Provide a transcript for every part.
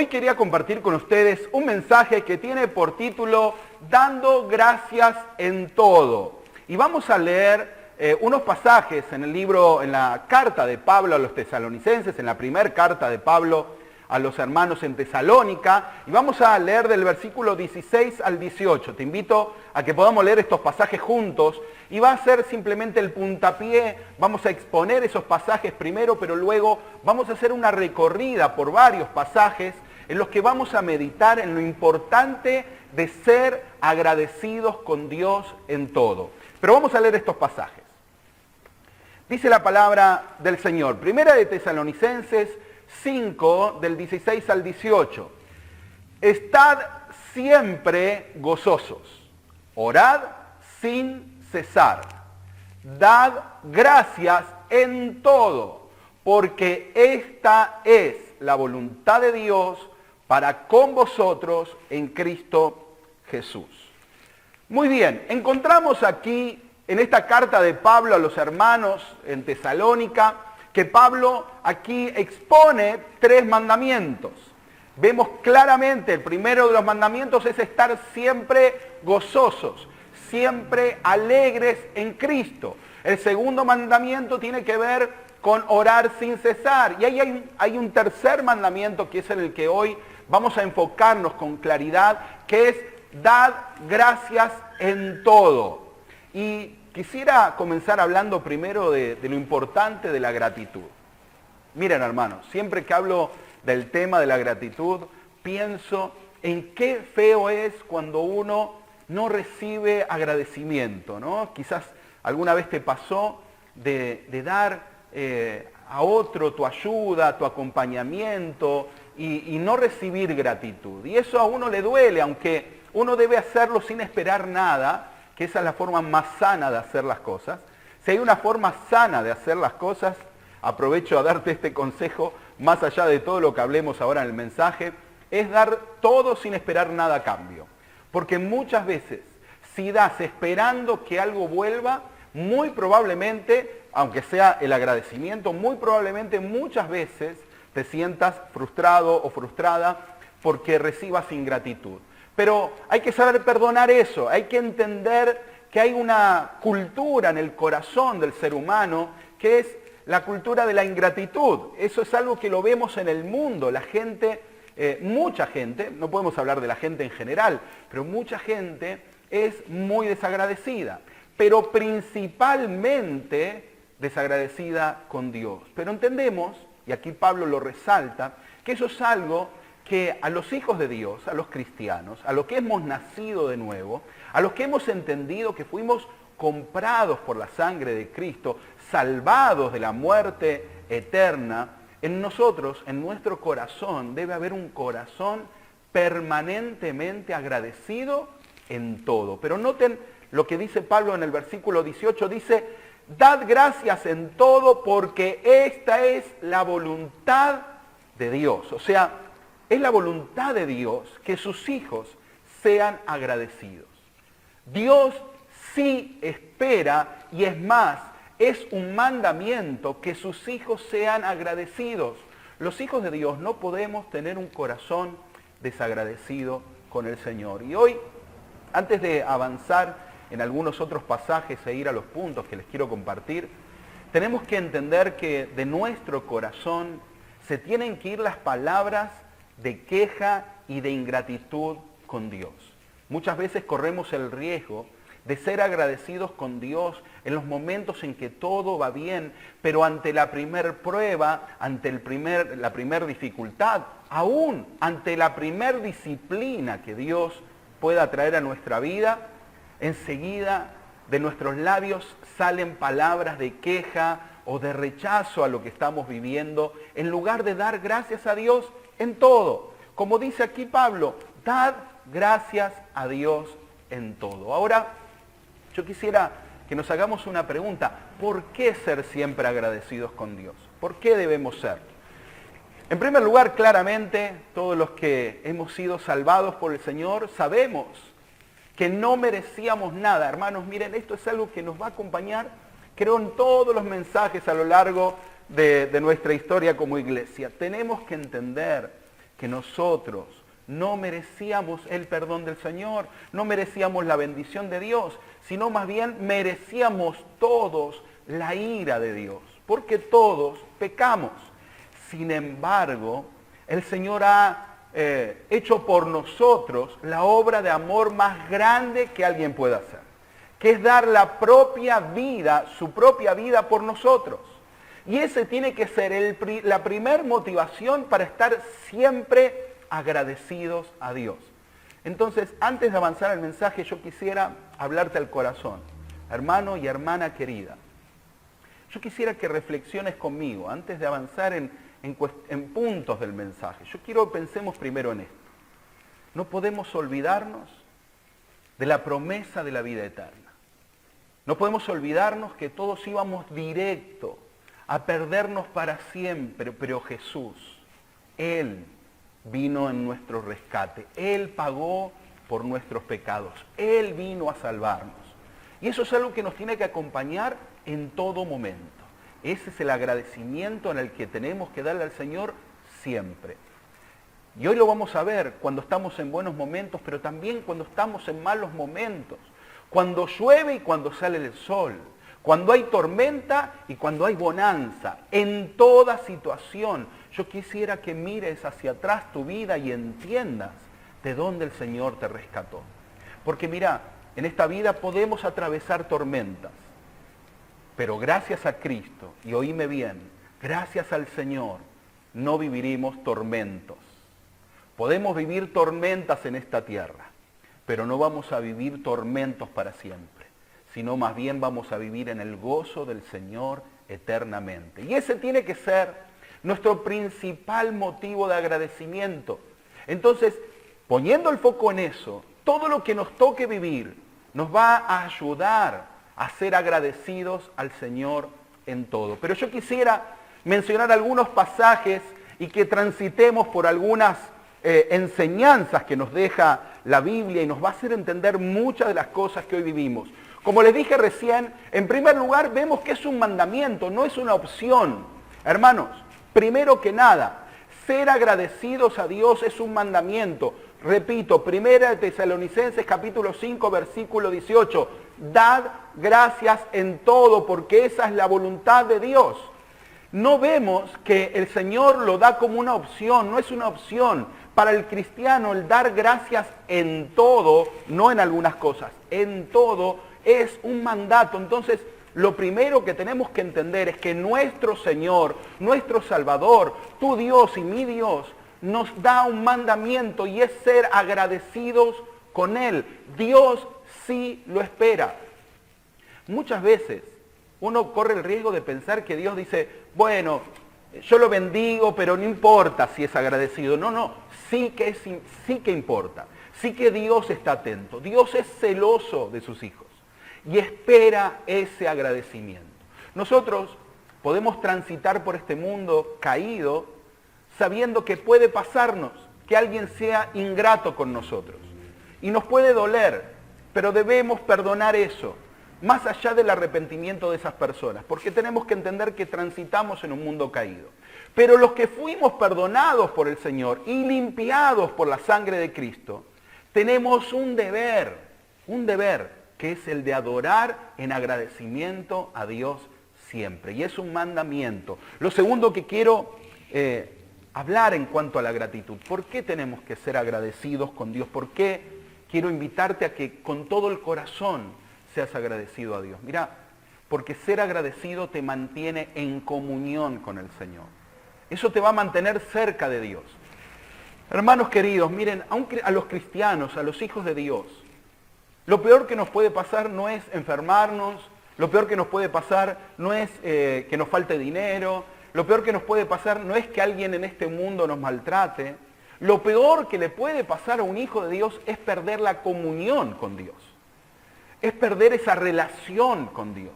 Hoy quería compartir con ustedes un mensaje que tiene por título Dando gracias en todo. Y vamos a leer unos pasajes en la carta de Pablo a los tesalonicenses, en la primera carta de Pablo a los hermanos en Tesalónica, y vamos a leer del versículo 16 al 18. Te invito a que podamos leer estos pasajes juntos, y va a ser simplemente el puntapié. Vamos a exponer esos pasajes primero, pero luego vamos a hacer una recorrida por varios pasajes en los que vamos a meditar en lo importante de ser agradecidos con Dios en todo. Pero vamos a leer estos pasajes. Dice la palabra del Señor, Primera de Tesalonicenses 5, del 16 al 18. Estad siempre gozosos, orad sin cesar, dad gracias en todo, porque esta es la voluntad de Dios para con vosotros en Cristo Jesús. Muy bien, encontramos aquí en esta carta de Pablo a los hermanos en Tesalónica, que Pablo aquí expone 3 mandamientos. Vemos claramente, el primero de los mandamientos es estar siempre gozosos, siempre alegres en Cristo. El segundo mandamiento tiene que ver con orar sin cesar. Y ahí hay un tercer mandamiento que es en el que hoy vamos a enfocarnos con claridad, que es dad gracias en todo. Y quisiera comenzar hablando primero de lo importante de la gratitud. Miren, hermanos, siempre que hablo del tema de la gratitud, pienso en qué feo es cuando uno no recibe agradecimiento, ¿no? Quizás alguna vez te pasó de dar a otro tu ayuda, tu acompañamiento y no recibir gratitud. Y eso a uno le duele, aunque uno debe hacerlo sin esperar nada, que esa es la forma más sana de hacer las cosas. Si hay una forma sana de hacer las cosas, aprovecho a darte este consejo, más allá de todo lo que hablemos ahora en el mensaje, es dar todo sin esperar nada a cambio. Porque muchas veces, si das esperando que algo vuelva, muy probablemente, aunque sea el agradecimiento, muy probablemente muchas veces te sientas frustrado o frustrada porque recibas ingratitud. Pero hay que saber perdonar eso, hay que entender que hay una cultura en el corazón del ser humano que es la cultura de la ingratitud. Eso es algo que lo vemos en el mundo. La gente, mucha gente, no podemos hablar de la gente en general, pero mucha gente es muy desagradecida, pero principalmente desagradecida con Dios. Pero entendemos, y aquí Pablo lo resalta, que eso es algo que a los hijos de Dios, a los cristianos, a los que hemos nacido de nuevo, a los que hemos entendido que fuimos comprados por la sangre de Cristo, salvados de la muerte eterna, en nosotros, en nuestro corazón, debe haber un corazón permanentemente agradecido en todo. Pero noten lo que dice Pablo en el versículo 18, dice, dad gracias en todo porque esta es la voluntad de Dios. O sea, es la voluntad de Dios que sus hijos sean agradecidos. Dios sí espera, y es más, es un mandamiento que sus hijos sean agradecidos. Los hijos de Dios no podemos tener un corazón desagradecido con el Señor. Y hoy, antes de avanzar en algunos otros pasajes e ir a los puntos que les quiero compartir, tenemos que entender que de nuestro corazón se tienen que ir las palabras de queja y de ingratitud con Dios. Muchas veces corremos el riesgo de ser agradecidos con Dios en los momentos en que todo va bien, pero ante la primer prueba, ante la primer dificultad, aún ante la primer disciplina que Dios pueda traer a nuestra vida, enseguida de nuestros labios salen palabras de queja o de rechazo a lo que estamos viviendo, en lugar de dar gracias a Dios en todo. Como dice aquí Pablo, dad gracias a Dios en todo. Ahora, yo quisiera que nos hagamos una pregunta. ¿Por qué ser siempre agradecidos con Dios? ¿Por qué debemos ser? En primer lugar, claramente, todos los que hemos sido salvados por el Señor sabemos que no merecíamos nada. Hermanos, miren, esto es algo que nos va a acompañar, creo, en todos los mensajes a lo largo de nuestra historia como iglesia. Tenemos que entender que nosotros no merecíamos el perdón del Señor, no merecíamos la bendición de Dios, sino más bien merecíamos todos la ira de Dios, porque todos pecamos. Sin embargo, el Señor ha hecho por nosotros la obra de amor más grande que alguien pueda hacer, que es dar la propia vida, su propia vida por nosotros. Y ese tiene que ser la primer motivación para estar siempre agradecidos a Dios. Entonces, antes de avanzar al mensaje, yo quisiera hablarte al corazón. Hermano y hermana querida, yo quisiera que reflexiones conmigo antes de avanzar en puntos del mensaje. Yo quiero que pensemos primero en esto. No podemos olvidarnos de la promesa de la vida eterna. No podemos olvidarnos que todos íbamos directo a perdernos para siempre, pero Jesús, Él vino en nuestro rescate. Él pagó por nuestros pecados. Él vino a salvarnos. Y eso es algo que nos tiene que acompañar en todo momento. Ese es el agradecimiento en el que tenemos que darle al Señor siempre. Y hoy lo vamos a ver cuando estamos en buenos momentos, pero también cuando estamos en malos momentos. Cuando llueve y cuando sale el sol. Cuando hay tormenta y cuando hay bonanza. En toda situación. Yo quisiera que mires hacia atrás tu vida y entiendas de dónde el Señor te rescató. Porque mira, en esta vida podemos atravesar tormentas, pero gracias a Cristo, y oíme bien, gracias al Señor, no viviremos tormentos. Podemos vivir tormentas en esta tierra, pero no vamos a vivir tormentos para siempre, sino más bien vamos a vivir en el gozo del Señor eternamente. Y ese tiene que ser nuestro principal motivo de agradecimiento. Entonces, poniendo el foco en eso, todo lo que nos toque vivir nos va a ayudar a ser agradecidos al Señor en todo. Pero yo quisiera mencionar algunos pasajes y que transitemos por algunas enseñanzas que nos deja la Biblia y nos va a hacer entender muchas de las cosas que hoy vivimos. Como les dije recién, en primer lugar vemos que es un mandamiento, no es una opción. Hermanos, primero que nada, ser agradecidos a Dios es un mandamiento. Repito, 1 Tesalonicenses capítulo 5, versículo 18. Dad gracias en todo, porque esa es la voluntad de Dios. No vemos que el Señor lo da como una opción, no es una opción. Para el cristiano el dar gracias en todo, no en algunas cosas, en todo es un mandato. Entonces, lo primero que tenemos que entender es que nuestro Señor, nuestro Salvador, tu Dios y mi Dios, nos da un mandamiento y es ser agradecidos con Él. Dios sí lo espera. Muchas veces uno corre el riesgo de pensar que Dios dice, bueno, yo lo bendigo, pero no importa si es agradecido. No, sí que importa. Sí que Dios está atento. Dios es celoso de sus hijos y espera ese agradecimiento. Nosotros podemos transitar por este mundo caído sabiendo que puede pasarnos que alguien sea ingrato con nosotros. Y nos puede doler, pero debemos perdonar eso, más allá del arrepentimiento de esas personas, porque tenemos que entender que transitamos en un mundo caído. Pero los que fuimos perdonados por el Señor y limpiados por la sangre de Cristo, tenemos un deber que es el de adorar en agradecimiento a Dios siempre. Y es un mandamiento. Lo segundo que quiero hablar en cuanto a la gratitud. ¿Por qué tenemos que ser agradecidos con Dios? ¿Por qué quiero invitarte a que con todo el corazón seas agradecido a Dios? Mira, porque ser agradecido te mantiene en comunión con el Señor. Eso te va a mantener cerca de Dios. Hermanos queridos, miren, a los cristianos, a los hijos de Dios, lo peor que nos puede pasar no es enfermarnos, lo peor que nos puede pasar no es que nos falte dinero, lo peor que nos puede pasar no es que alguien en este mundo nos maltrate. Lo peor que le puede pasar a un hijo de Dios es perder la comunión con Dios. Es perder esa relación con Dios.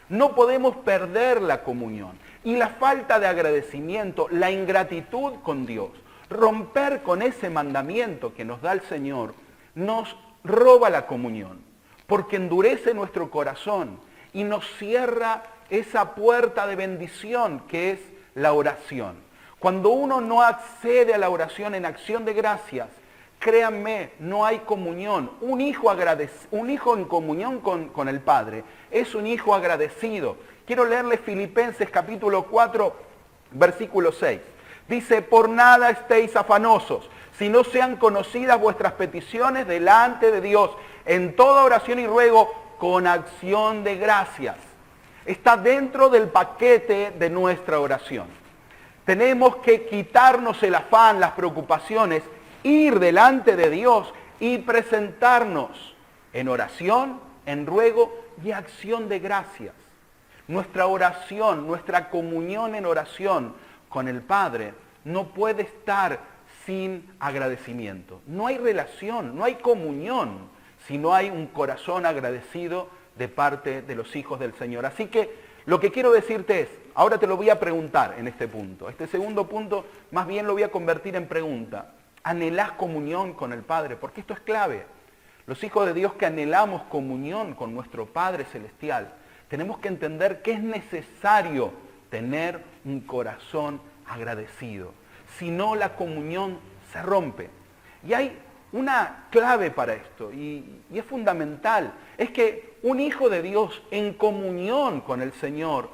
No podemos perder la comunión. Y la falta de agradecimiento, la ingratitud con Dios, romper con ese mandamiento que nos da el Señor, nos roba la comunión, porque endurece nuestro corazón y nos cierra esa puerta de bendición que es la oración. Cuando uno no accede a la oración en acción de gracias, créanme, no hay comunión. Un hijo en comunión con el Padre es un hijo agradecido. Quiero leerle Filipenses capítulo 4, versículo 6. Dice, por nada estéis afanosos, si no sean conocidas vuestras peticiones delante de Dios, en toda oración y ruego, con acción de gracias. Está dentro del paquete de nuestra oración. Tenemos que quitarnos el afán, las preocupaciones, ir delante de Dios y presentarnos en oración, en ruego y acción de gracias. Nuestra oración, nuestra comunión en oración con el Padre no puede estar sin agradecimiento. No hay relación, no hay comunión si no hay un corazón agradecido de parte de los hijos del Señor. Así que lo que quiero decirte es, ahora te lo voy a preguntar en este punto. Este segundo punto más bien lo voy a convertir en pregunta. ¿Anhelás comunión con el Padre? Porque esto es clave. Los hijos de Dios que anhelamos comunión con nuestro Padre Celestial, tenemos que entender que es necesario tener un corazón agradecido. Si no, la comunión se rompe. Y hay una clave para esto, y es fundamental. Es que un hijo de Dios en comunión con el Señor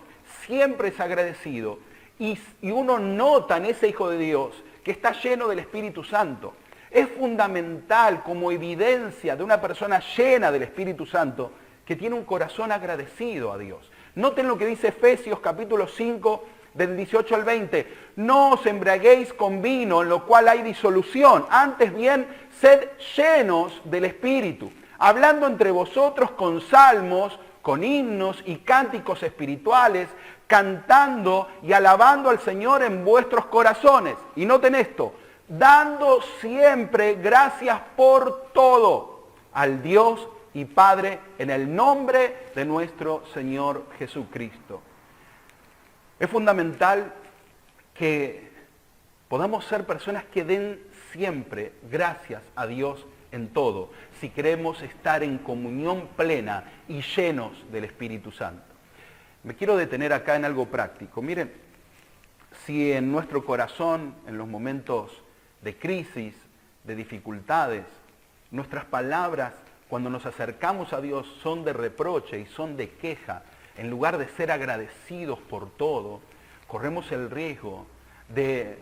siempre es agradecido. Y uno nota en ese hijo de Dios que está lleno del Espíritu Santo. Es fundamental como evidencia de una persona llena del Espíritu Santo que tiene un corazón agradecido a Dios. Noten lo que dice Efesios capítulo 5, del 18 al 20. No os embriaguéis con vino, en lo cual hay disolución. Antes bien, sed llenos del Espíritu, hablando entre vosotros con salmos, con himnos y cánticos espirituales, cantando y alabando al Señor en vuestros corazones. Y noten esto, dando siempre gracias por todo al Dios y Padre en el nombre de nuestro Señor Jesucristo. Es fundamental que podamos ser personas que den siempre gracias a Dios en todo, si queremos estar en comunión plena y llenos del Espíritu Santo. Me quiero detener acá en algo práctico. Miren, si en nuestro corazón, en los momentos de crisis, de dificultades, nuestras palabras cuando nos acercamos a Dios son de reproche y son de queja, en lugar de ser agradecidos por todo, corremos el riesgo de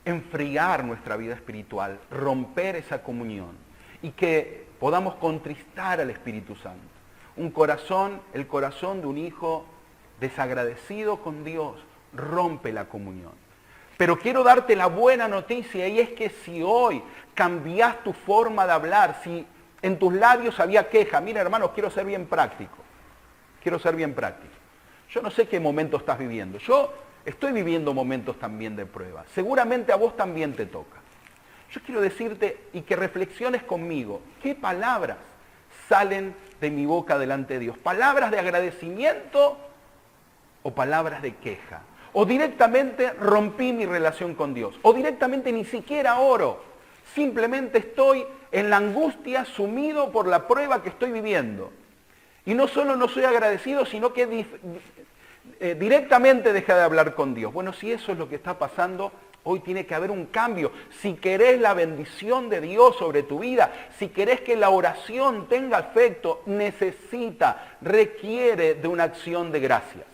enfriar nuestra vida espiritual, romper esa comunión y que podamos contristar al Espíritu Santo. Un corazón, el corazón de un hijo desagradecido con Dios, rompe la comunión. Pero quiero darte la buena noticia y es que si hoy cambias tu forma de hablar, si en tus labios había queja, mira hermanos, quiero ser bien práctico. Quiero ser bien práctico. Yo no sé qué momento estás viviendo. Yo estoy viviendo momentos también de prueba. Seguramente a vos también te toca. Yo quiero decirte y que reflexiones conmigo. ¿Qué palabras salen de mi boca delante de Dios? ¿Palabras de agradecimiento o palabras de queja? O directamente rompí mi relación con Dios. O directamente ni siquiera oro. Simplemente estoy en la angustia, sumido por la prueba que estoy viviendo. Y no solo no soy agradecido, sino que directamente dejé de hablar con Dios. Bueno, si eso es lo que está pasando, hoy tiene que haber un cambio. Si querés la bendición de Dios sobre tu vida, si querés que la oración tenga efecto, requiere de una acción de gracias.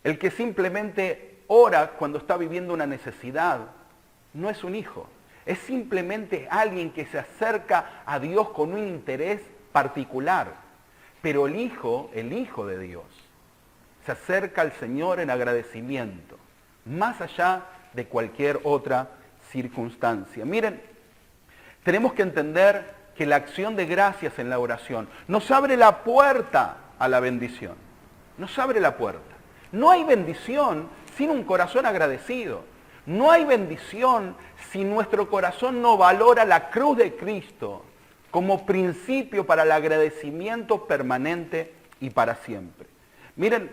El que simplemente ora cuando está viviendo una necesidad, no es un hijo. Es simplemente alguien que se acerca a Dios con un interés particular. Pero el hijo de Dios, se acerca al Señor en agradecimiento, más allá de cualquier otra circunstancia. Miren, tenemos que entender que la acción de gracias en la oración nos abre la puerta a la bendición. Nos abre la puerta. No hay bendición sin un corazón agradecido. No hay bendición si nuestro corazón no valora la cruz de Cristo como principio para el agradecimiento permanente y para siempre. Miren,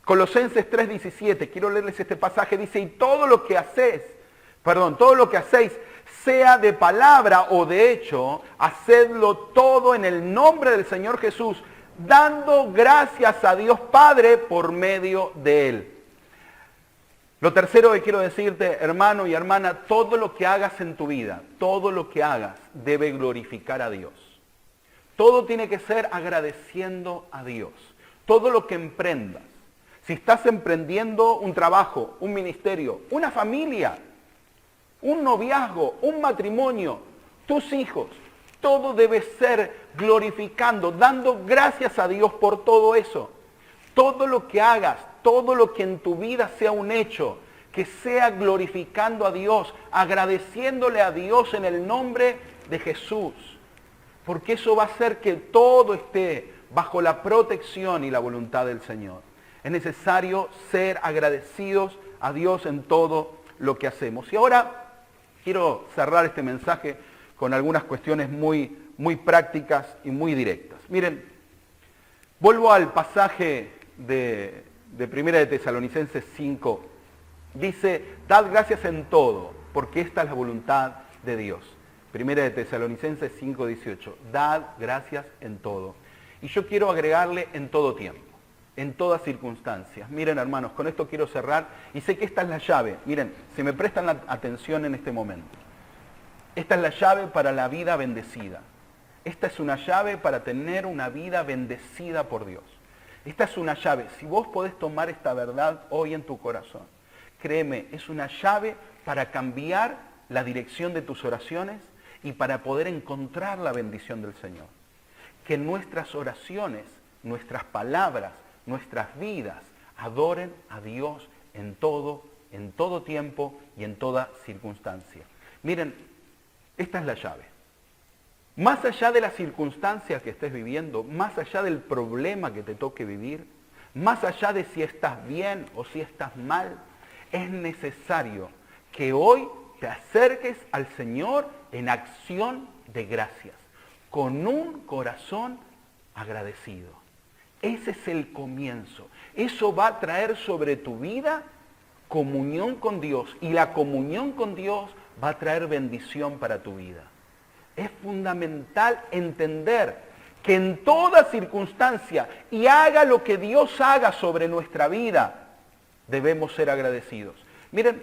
Colosenses 3:17, quiero leerles este pasaje, dice, y todo lo que hacéis, sea de palabra o de hecho, hacedlo todo en el nombre del Señor Jesús, dando gracias a Dios Padre por medio de Él. Lo tercero que quiero decirte, hermano y hermana, todo lo que hagas en tu vida, todo lo que hagas debe glorificar a Dios. Todo tiene que ser agradeciendo a Dios. Todo lo que emprendas. Si estás emprendiendo un trabajo, un ministerio, una familia, un noviazgo, un matrimonio, tus hijos, todo debe ser glorificando, dando gracias a Dios por todo eso. Todo lo que hagas, todo lo que en tu vida sea un hecho, que sea glorificando a Dios, agradeciéndole a Dios en el nombre de Jesús. Porque eso va a hacer que todo esté bajo la protección y la voluntad del Señor. Es necesario ser agradecidos a Dios en todo lo que hacemos. Y ahora quiero cerrar este mensaje con algunas cuestiones muy prácticas y muy directas. Miren, vuelvo al pasaje de 1 de Tesalonicenses 5. Dice, dad gracias en todo, porque esta es la voluntad de Dios. 1 de Tesalonicenses 5, 18. Dad gracias en todo. Y yo quiero agregarle en todo tiempo, en todas circunstancias. Miren, hermanos, con esto quiero cerrar y sé que esta es la llave. Miren, si me prestan la atención en este momento. Esta es la llave para la vida bendecida. Esta es una llave para tener una vida bendecida por Dios. Esta es una llave. Si vos podés tomar esta verdad hoy en tu corazón, créeme, es una llave para cambiar la dirección de tus oraciones y para poder encontrar la bendición del Señor. Que nuestras oraciones, nuestras palabras, nuestras vidas adoren a Dios en todo tiempo y en toda circunstancia. Miren, esta es la llave. Más allá de las circunstancias que estés viviendo, más allá del problema que te toque vivir, más allá de si estás bien o si estás mal, es necesario que hoy te acerques al Señor en acción de gracias, con un corazón agradecido. Ese es el comienzo. Eso va a traer sobre tu vida comunión con Dios, y la comunión con Dios va a traer bendición para tu vida. Es fundamental entender que en toda circunstancia, y haga lo que Dios haga sobre nuestra vida, debemos ser agradecidos. Miren,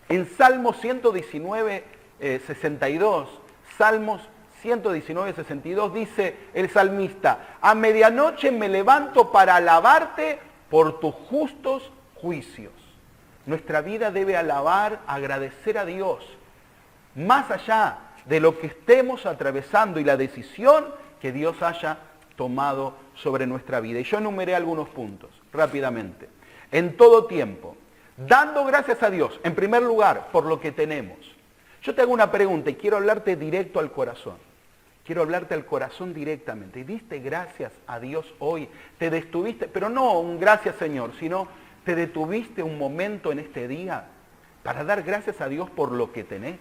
en Salmo 119, 62, Salmos 119, 62, dice el salmista, a medianoche me levanto para alabarte por tus justos juicios. Nuestra vida debe alabar, agradecer a Dios, más allá de lo que estemos atravesando y la decisión que Dios haya tomado sobre nuestra vida. Y yo enumeré algunos puntos rápidamente. En todo tiempo, dando gracias a Dios, en primer lugar, por lo que tenemos. Yo te hago una pregunta y quiero hablarte directo al corazón. Quiero hablarte al corazón directamente. ¿Y diste gracias a Dios hoy? Te detuviste, pero no un gracias Señor, sino te detuviste un momento en este día para dar gracias a Dios por lo que tenés.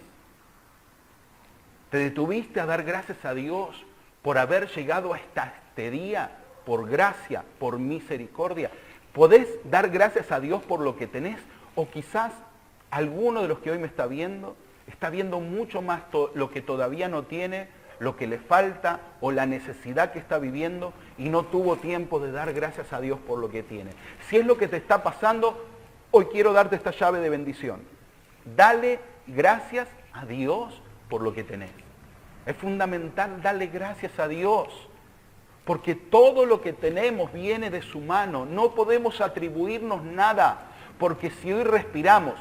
Te detuviste a dar gracias a Dios por haber llegado hasta este día, por gracia, por misericordia. ¿Podés dar gracias a Dios por lo que tenés? O quizás alguno de los que hoy me está viendo mucho más lo que todavía no tiene, lo que le falta o la necesidad que está viviendo y no tuvo tiempo de dar gracias a Dios por lo que tiene. Si es lo que te está pasando, hoy quiero darte esta llave de bendición. Dale gracias a Dios por lo que tenés. Es fundamental darle gracias a Dios, porque todo lo que tenemos viene de su mano. No podemos atribuirnos nada, porque si hoy respiramos,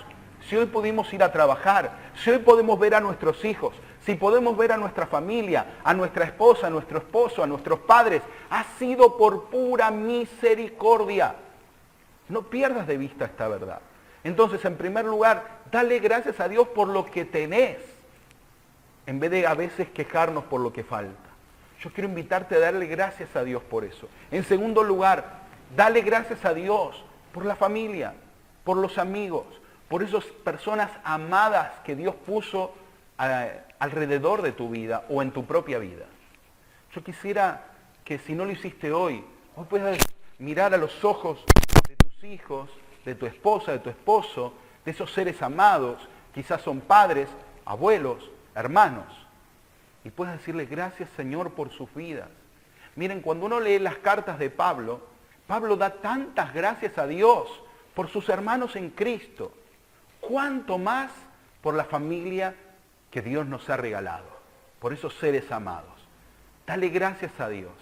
si hoy pudimos ir a trabajar, si hoy podemos ver a nuestros hijos, si podemos ver a nuestra familia, a nuestra esposa, a nuestro esposo, a nuestros padres, ha sido por pura misericordia. No pierdas de vista esta verdad. Entonces, en primer lugar, dale gracias a Dios por lo que tenés, en vez de a veces quejarnos por lo que falta. Yo quiero invitarte a darle gracias a Dios por eso. En segundo lugar, dale gracias a Dios por la familia, por los amigos, por esas personas amadas que Dios puso alrededor de tu vida o en tu propia vida. Yo quisiera que si no lo hiciste hoy puedas mirar a los ojos de tus hijos, de tu esposa, de tu esposo, de esos seres amados, quizás son padres, abuelos, hermanos, y puedes decirle gracias Señor por sus vidas. Miren, cuando uno lee las cartas de Pablo, Pablo da tantas gracias a Dios por sus hermanos en Cristo, cuánto más por la familia que Dios nos ha regalado, por esos seres amados. Dale gracias a Dios,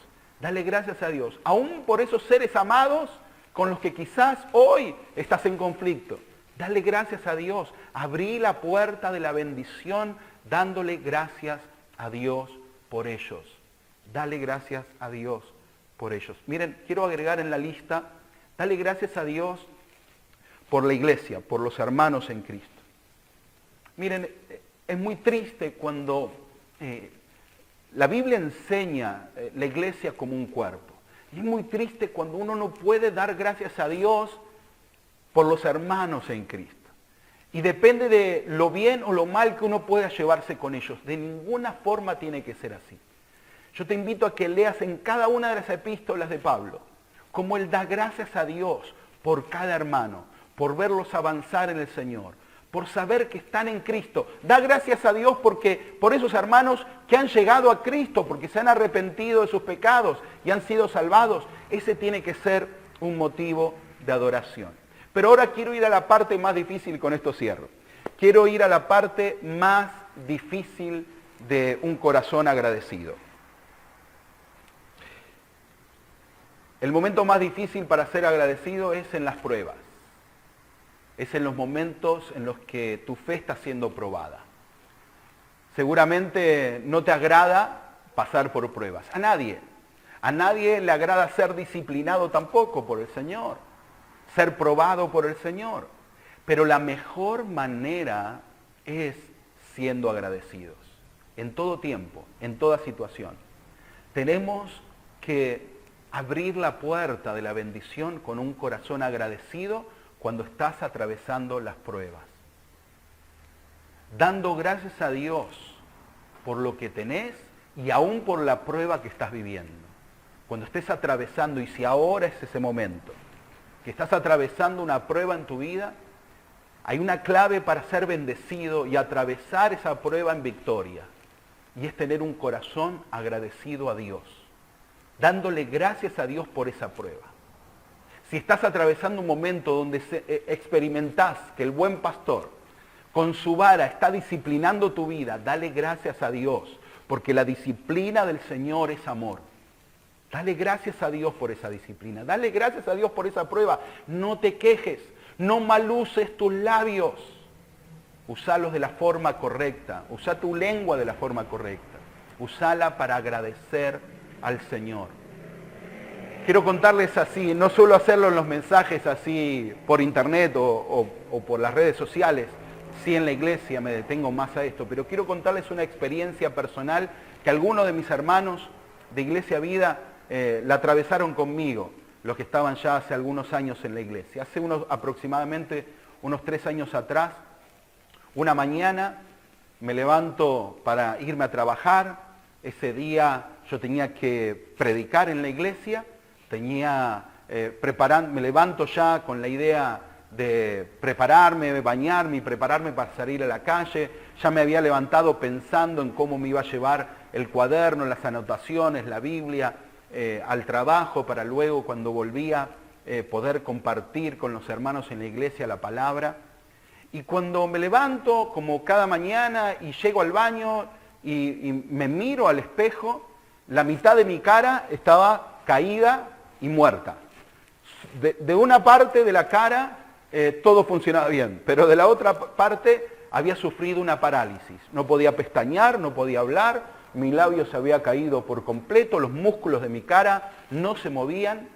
dale gracias a Dios, aún por esos seres amados con los que quizás hoy estás en conflicto. Dale gracias a Dios, abrí la puerta de la bendición dándole gracias a Dios por ellos. Dale gracias a Dios por ellos. Miren, quiero agregar en la lista, dale gracias a Dios por la iglesia, por los hermanos en Cristo. Miren, es muy triste cuando la Biblia enseña la iglesia como un cuerpo. Y es muy triste cuando uno no puede dar gracias a Dios por los hermanos en Cristo. Y depende de lo bien o lo mal que uno pueda llevarse con ellos. De ninguna forma tiene que ser así. Yo te invito a que leas en cada una de las epístolas de Pablo cómo él da gracias a Dios por cada hermano, por verlos avanzar en el Señor, por saber que están en Cristo. Da gracias a Dios por esos hermanos que han llegado a Cristo, porque se han arrepentido de sus pecados y han sido salvados. Ese tiene que ser un motivo de adoración. Pero ahora quiero ir a la parte más difícil, con esto cierro. Quiero ir a la parte más difícil de un corazón agradecido. El momento más difícil para ser agradecido es en las pruebas. Es en los momentos en los que tu fe está siendo probada. Seguramente no te agrada pasar por pruebas. A nadie. A nadie le agrada ser disciplinado tampoco por el Señor. Ser probado por el Señor. Pero la mejor manera es siendo agradecidos. En todo tiempo, en toda situación. Tenemos que abrir la puerta de la bendición con un corazón agradecido cuando estás atravesando las pruebas. Dando gracias a Dios por lo que tenés y aún por la prueba que estás viviendo. Cuando estés atravesando, y si ahora es ese momento, que estás atravesando una prueba en tu vida, hay una clave para ser bendecido y atravesar esa prueba en victoria. Y es tener un corazón agradecido a Dios, dándole gracias a Dios por esa prueba. Si estás atravesando un momento donde experimentás que el buen pastor con su vara está disciplinando tu vida, dale gracias a Dios, porque la disciplina del Señor es amor. Dale gracias a Dios por esa disciplina, dale gracias a Dios por esa prueba. No te quejes, no maluces tus labios. Usalos de la forma correcta, usa tu lengua de la forma correcta. Usala para agradecer al Señor. Quiero contarles así, no suelo hacerlo en los mensajes así por internet o por las redes sociales, sí en la iglesia me detengo más a esto, pero quiero contarles una experiencia personal que algunos de mis hermanos de Iglesia Vida la atravesaron conmigo, los que estaban ya hace algunos años en la iglesia. Hace aproximadamente unos 3 años atrás, una mañana me levanto para irme a trabajar. Ese día yo tenía que predicar en la iglesia, me levanto ya con la idea de prepararme, bañarme y prepararme para salir a la calle. Ya me había levantado pensando en cómo me iba a llevar el cuaderno, las anotaciones, la Biblia al trabajo para luego, cuando volvía, poder compartir con los hermanos en la iglesia la palabra. Y cuando me levanto, como cada mañana, y llego al baño y me miro al espejo, la mitad de mi cara estaba caída y muerta. De una parte de la cara todo funcionaba bien, pero de la otra parte había sufrido una parálisis. No podía pestañear, no podía hablar, mi labio se había caído por completo, los músculos de mi cara no se movían.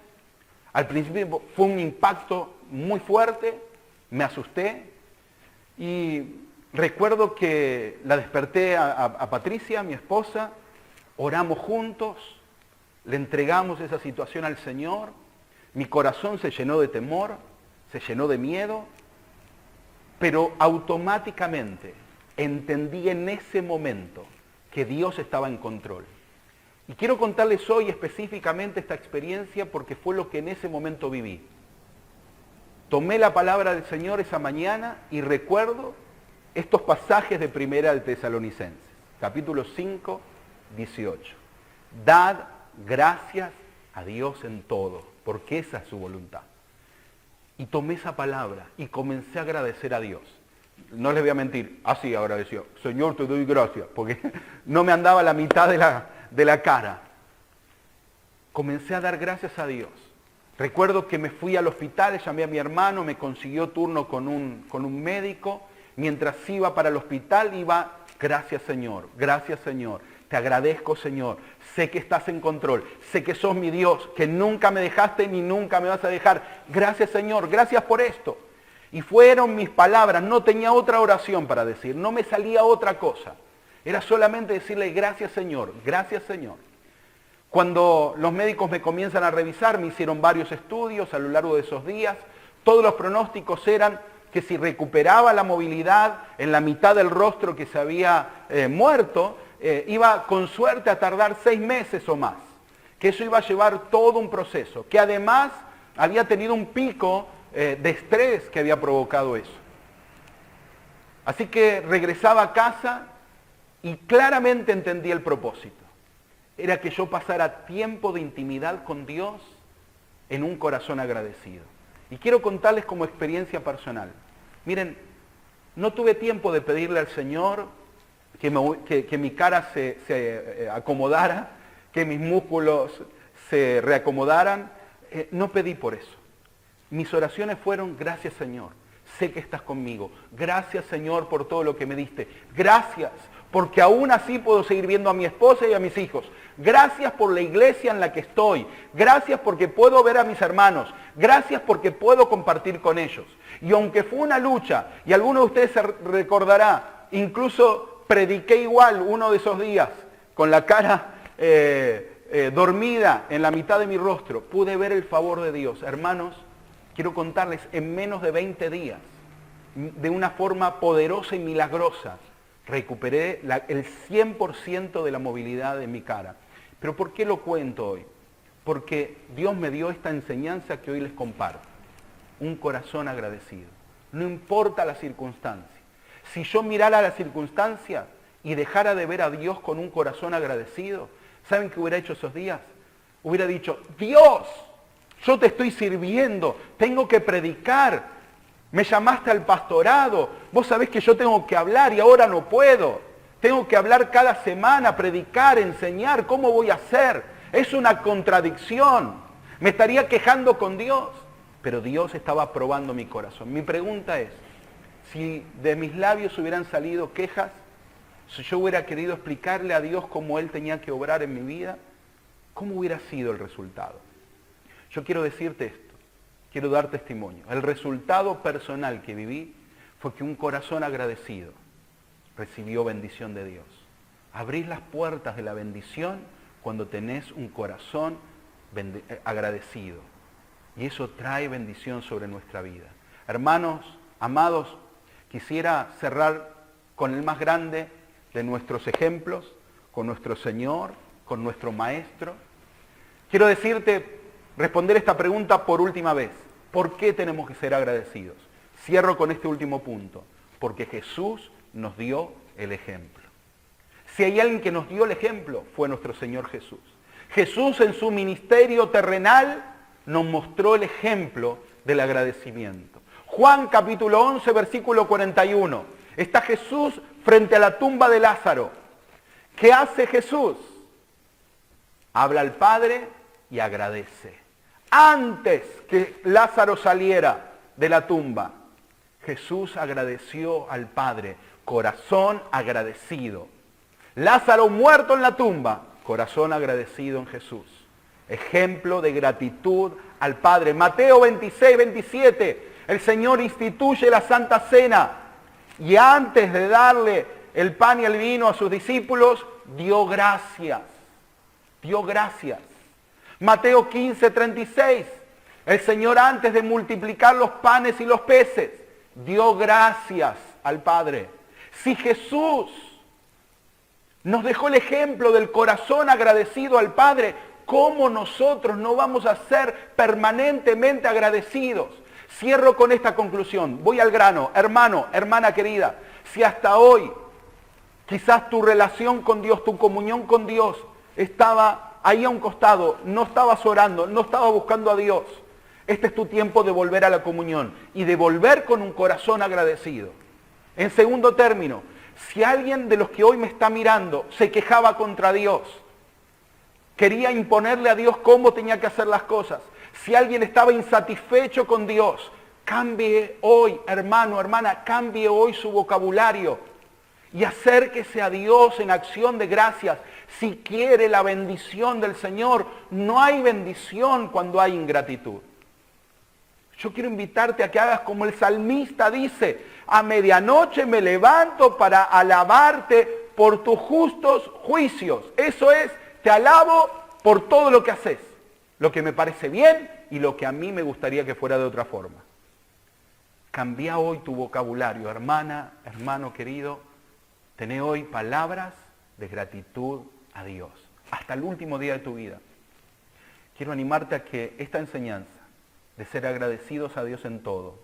Al principio fue un impacto muy fuerte, me asusté y recuerdo que la desperté a Patricia, mi esposa, oramos juntos, le entregamos esa situación al Señor, mi corazón se llenó de temor, se llenó de miedo, pero automáticamente entendí en ese momento que Dios estaba en control. Y quiero contarles hoy específicamente esta experiencia porque fue lo que en ese momento viví. Tomé la palabra del Señor esa mañana y recuerdo estos pasajes de Primera de Tesalonicenses, capítulo 5, 18. Dad gracias a Dios en todo, porque esa es su voluntad. Y tomé esa palabra y comencé a agradecer a Dios. No les voy a mentir, así agradeció. Señor, te doy gracias, porque no me andaba la mitad de la cara. Comencé a dar gracias a Dios. Recuerdo que me fui al hospital, llamé a mi hermano, me consiguió turno con un médico. Mientras iba para el hospital, iba, gracias Señor, te agradezco Señor, sé que estás en control, sé que sos mi Dios, que nunca me dejaste ni nunca me vas a dejar. Gracias Señor, gracias por esto. Y fueron mis palabras, no tenía otra oración para decir, no me salía otra cosa. Era solamente decirle gracias Señor, gracias Señor. Cuando los médicos me comienzan a revisar, me hicieron varios estudios a lo largo de esos días. Todos los pronósticos eran que si recuperaba la movilidad en la mitad del rostro que se había muerto, iba con suerte a tardar 6 meses o más. Que eso iba a llevar todo un proceso. Que además había tenido un pico de estrés que había provocado eso. Así que regresaba a casa y claramente entendí el propósito. Era que yo pasara tiempo de intimidad con Dios en un corazón agradecido. Y quiero contarles como experiencia personal. Miren, no tuve tiempo de pedirle al Señor que mi cara se acomodara, que mis músculos se reacomodaran. No pedí por eso. Mis oraciones fueron, gracias Señor, sé que estás conmigo. Gracias Señor por todo lo que me diste. Gracias porque aún así puedo seguir viendo a mi esposa y a mis hijos. Gracias por la iglesia en la que estoy. Gracias porque puedo ver a mis hermanos. Gracias porque puedo compartir con ellos. Y aunque fue una lucha, y alguno de ustedes se recordará, incluso prediqué igual uno de esos días, con la cara dormida en la mitad de mi rostro, pude ver el favor de Dios. Hermanos, quiero contarles, en menos de 20 días, de una forma poderosa y milagrosa, recuperé el 100% de la movilidad de mi cara. ¿Pero por qué lo cuento hoy? Porque Dios me dio esta enseñanza que hoy les comparto. Un corazón agradecido. No importa la circunstancia. Si yo mirara la circunstancia y dejara de ver a Dios con un corazón agradecido, ¿saben qué hubiera hecho esos días? Hubiera dicho, Dios, yo te estoy sirviendo, tengo que predicar. Me llamaste al pastorado, vos sabés que yo tengo que hablar y ahora no puedo. Tengo que hablar cada semana, predicar, enseñar, ¿cómo voy a hacer? Es una contradicción. Me estaría quejando con Dios. Pero Dios estaba probando mi corazón. Mi pregunta es, si de mis labios hubieran salido quejas, si yo hubiera querido explicarle a Dios cómo Él tenía que obrar en mi vida, ¿cómo hubiera sido el resultado? Yo quiero decirte esto. Quiero dar testimonio. El resultado personal que viví fue que un corazón agradecido recibió bendición de Dios. Abrís las puertas de la bendición cuando tenés un corazón agradecido. Y eso trae bendición sobre nuestra vida. Hermanos, amados, quisiera cerrar con el más grande de nuestros ejemplos, con nuestro Señor, con nuestro Maestro. Quiero decirte, responder esta pregunta por última vez. ¿Por qué tenemos que ser agradecidos? Cierro con este último punto. Porque Jesús nos dio el ejemplo. Si hay alguien que nos dio el ejemplo, fue nuestro Señor Jesús. Jesús en su ministerio terrenal nos mostró el ejemplo del agradecimiento. Juan capítulo 11, versículo 41. Está Jesús frente a la tumba de Lázaro. ¿Qué hace Jesús? Habla al Padre y agradece. Antes que Lázaro saliera de la tumba, Jesús agradeció al Padre, corazón agradecido. Lázaro muerto en la tumba, corazón agradecido en Jesús. Ejemplo de gratitud al Padre. Mateo 26, 27, el Señor instituye la Santa Cena y antes de darle el pan y el vino a sus discípulos, dio gracias. Dio gracias. Mateo 15, 36, el Señor antes de multiplicar los panes y los peces, dio gracias al Padre. Si Jesús nos dejó el ejemplo del corazón agradecido al Padre, ¿cómo nosotros no vamos a ser permanentemente agradecidos? Cierro con esta conclusión, voy al grano. Hermano, hermana querida, si hasta hoy quizás tu relación con Dios, tu comunión con Dios estaba ahí a un costado, no estabas orando, no estabas buscando a Dios, Este es tu tiempo de volver a la comunión y de volver con un corazón agradecido. En segundo término, si alguien de los que hoy me está mirando se quejaba contra Dios, quería imponerle a Dios cómo tenía que hacer las cosas, si alguien estaba insatisfecho con Dios, cambie hoy, hermano, hermana, cambie hoy su vocabulario y acérquese a Dios en acción de gracias. Si quiere la bendición del Señor, no hay bendición cuando hay ingratitud. Yo quiero invitarte a que hagas como el salmista dice, a medianoche me levanto para alabarte por tus justos juicios. Eso es, te alabo por todo lo que haces, lo que me parece bien y lo que a mí me gustaría que fuera de otra forma. Cambia hoy tu vocabulario, hermana, hermano querido, tené hoy palabras de gratitud a Dios, hasta el último día de tu vida. Quiero animarte a que esta enseñanza de ser agradecidos a Dios en todo,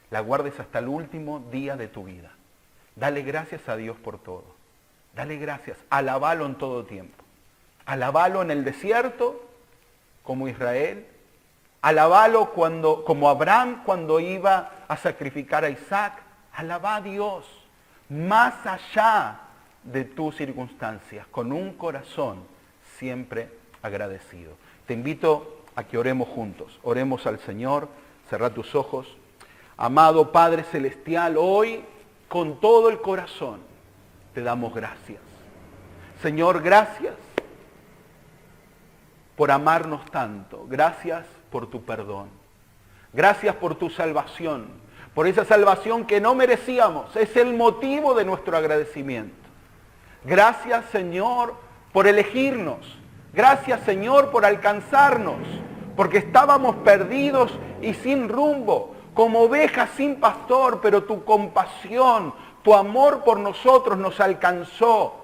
la guardes hasta el último día de tu vida. Dale gracias a Dios por todo. Dale gracias, alabalo en todo tiempo. Alabalo en el desierto, como Israel. Alabalo como Abraham cuando iba a sacrificar a Isaac. Alabá a Dios más allá de tus circunstancias, con un corazón siempre agradecido. Te invito a que oremos juntos. Oremos al Señor. Cerrá tus ojos. Amado Padre Celestial, hoy con todo el corazón te damos gracias. Señor, gracias por amarnos tanto. Gracias por tu perdón. Gracias por tu salvación. Por esa salvación que no merecíamos. Es el motivo de nuestro agradecimiento. Gracias, Señor, por elegirnos. Gracias, Señor, por alcanzarnos. Porque estábamos perdidos y sin rumbo, como ovejas sin pastor, pero tu compasión, tu amor por nosotros nos alcanzó.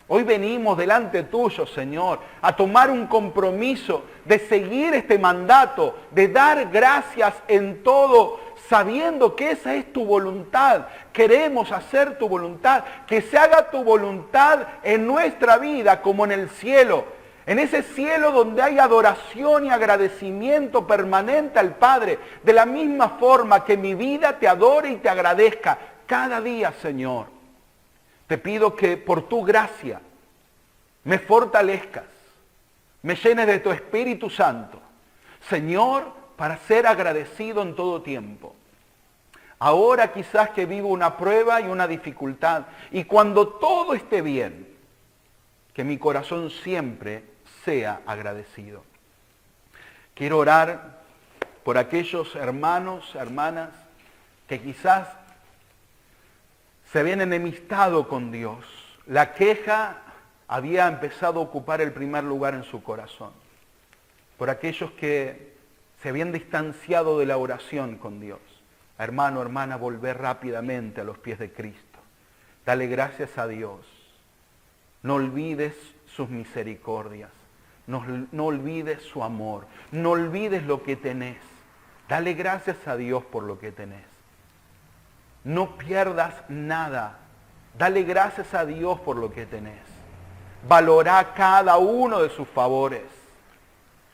Hoy venimos delante tuyo, Señor, a tomar un compromiso de seguir este mandato, de dar gracias en todo, sabiendo que esa es tu voluntad. Queremos hacer tu voluntad, que se haga tu voluntad en nuestra vida como en el cielo. En ese cielo donde hay adoración y agradecimiento permanente al Padre, de la misma forma que mi vida te adore y te agradezca cada día, Señor. Te pido que por tu gracia me fortalezcas, me llenes de tu Espíritu Santo, Señor, para ser agradecido en todo tiempo. Ahora quizás que vivo una prueba y una dificultad, y cuando todo esté bien, que mi corazón siempre sea agradecido. Quiero orar por aquellos hermanos, hermanas, que quizás se habían enemistado con Dios. La queja había empezado a ocupar el primer lugar en su corazón. Por aquellos que se habían distanciado de la oración con Dios. Hermano, hermana, volver rápidamente a los pies de Cristo. Dale gracias a Dios. No olvides sus misericordias. No olvides su amor. No olvides lo que tenés. Dale gracias a Dios por lo que tenés. No pierdas nada. Dale gracias a Dios por lo que tenés. Valorá cada uno de sus favores.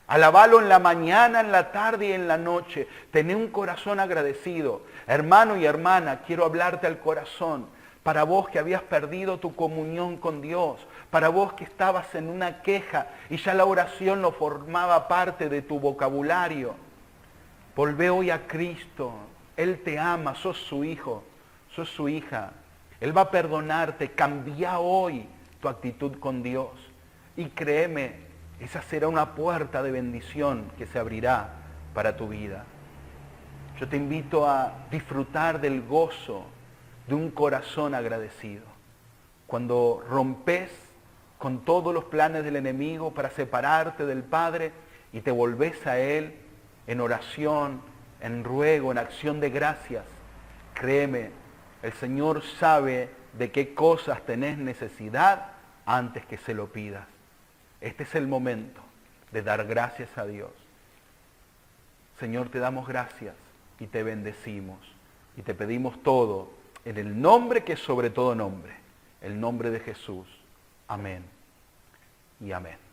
Alabalo en la mañana, en la tarde y en la noche. Tené un corazón agradecido. Hermano y hermana, quiero hablarte al corazón. Para vos que habías perdido tu comunión con Dios. Para vos que estabas en una queja y ya la oración no formaba parte de tu vocabulario. Volvé hoy a Cristo. Él te ama, sos su hijo, sos su hija. Él va a perdonarte. Cambia hoy tu actitud con Dios. Y créeme, esa será una puerta de bendición que se abrirá para tu vida. Yo te invito a disfrutar del gozo de un corazón agradecido. Cuando rompes con todos los planes del enemigo para separarte del Padre y te volvés a Él en oración, en ruego, en acción de gracias, créeme, el Señor sabe de qué cosas tenés necesidad antes que se lo pidas. Este es el momento de dar gracias a Dios. Señor, te damos gracias y te bendecimos y te pedimos todo en el nombre que es sobre todo nombre, el nombre de Jesús. Amén y amén.